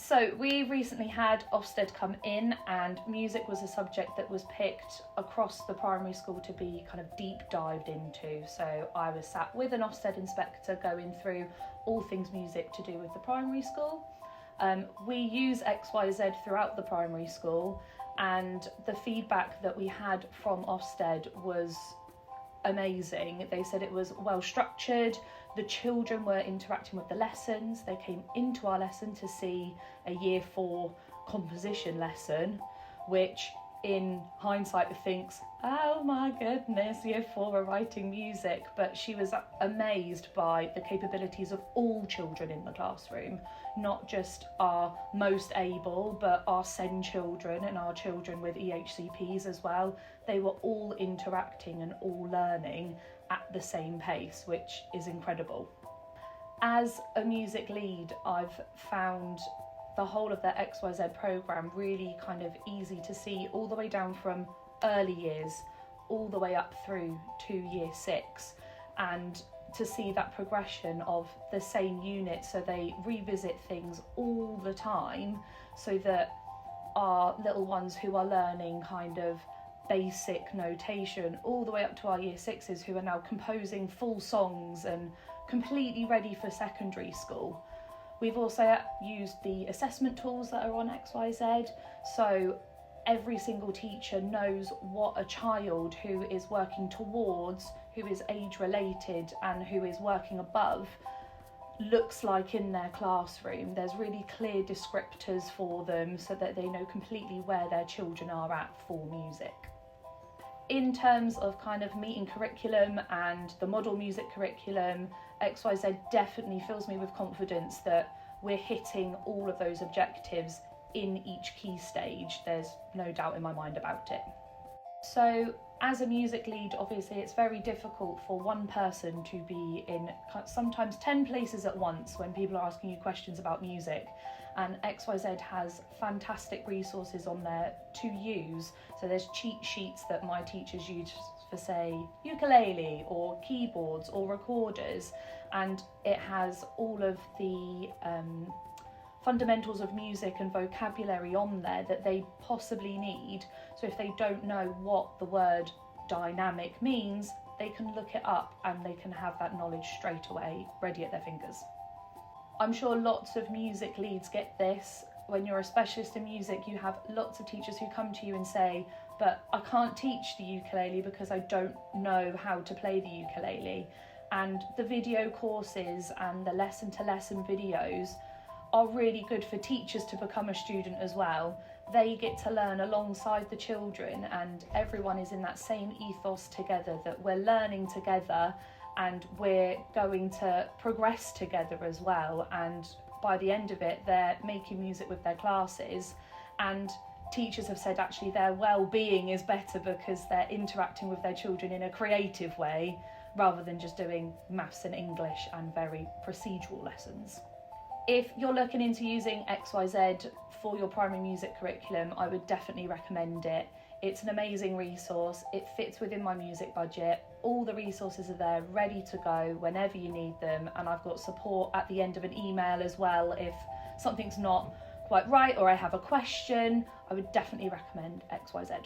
So we recently had Ofsted come in, and music was a subject that was picked across the primary school to be kind of deep dived into. So I was sat with an Ofsted inspector going through all things music to do with the primary school. We use XYZ throughout the primary school, and the feedback that we had from Ofsted was amazing. They said it was well structured, the children were interacting with the lessons, they came into our lesson to see a year 4 composition lesson, which in hindsight thinks, oh my goodness, year 4 are writing music, but she was amazed by the capabilities of all children in the classroom, not just our most able, but our SEND children and our children with EHCPs as well. They were all interacting and all learning at the same pace, which is incredible. As a music lead, I've found the whole of the XYZ programme really kind of easy to see, all the way down from early years all the way up through to year 6, and to see that progression of the same unit, so they revisit things all the time, so that our little ones who are learning kind of basic notation all the way up to our year 6s who are now composing full songs and completely ready for secondary school. We've also used the assessment tools that are on XYZ, so every single teacher knows what a child who is working towards, who is age related and who is working above looks like in their classroom. There's really clear descriptors for them so that they know completely where their children are at for music. In terms of kind of meeting curriculum and the model music curriculum, XYZ definitely fills me with confidence that we're hitting all of those objectives in each key stage. There's no doubt in my mind about it. So as a music lead, obviously it's very difficult for one person to be in sometimes 10 places at once when people are asking you questions about music, and XYZ has fantastic resources on there to use. So there's cheat sheets that my teachers use for, say, ukulele or keyboards or recorders, and it has all of the fundamentals of music and vocabulary on there that they possibly need. So if they don't know what the word dynamic means, they can look it up and they can have that knowledge straight away ready at their fingers. I'm sure lots of music leads get this. When you're a specialist in music, you have lots of teachers who come to you and say, but I can't teach the ukulele because I don't know how to play the ukulele. And the video courses and the lesson to lesson videos are really good for teachers to become a student as well. They get to learn alongside the children, and everyone is in that same ethos together, that we're learning together and we're going to progress together as well. And by the end of it, they're making music with their classes, and teachers have said actually their well-being is better because they're interacting with their children in a creative way rather than just doing maths and English and very procedural lessons. If you're looking into using XYZ for your primary music curriculum, I would definitely recommend it. It's an amazing resource, it fits within my music budget, all the resources are there ready to go whenever you need them, and I've got support at the end of an email as well if something's not quite right or I have a question. I would definitely recommend XYZ.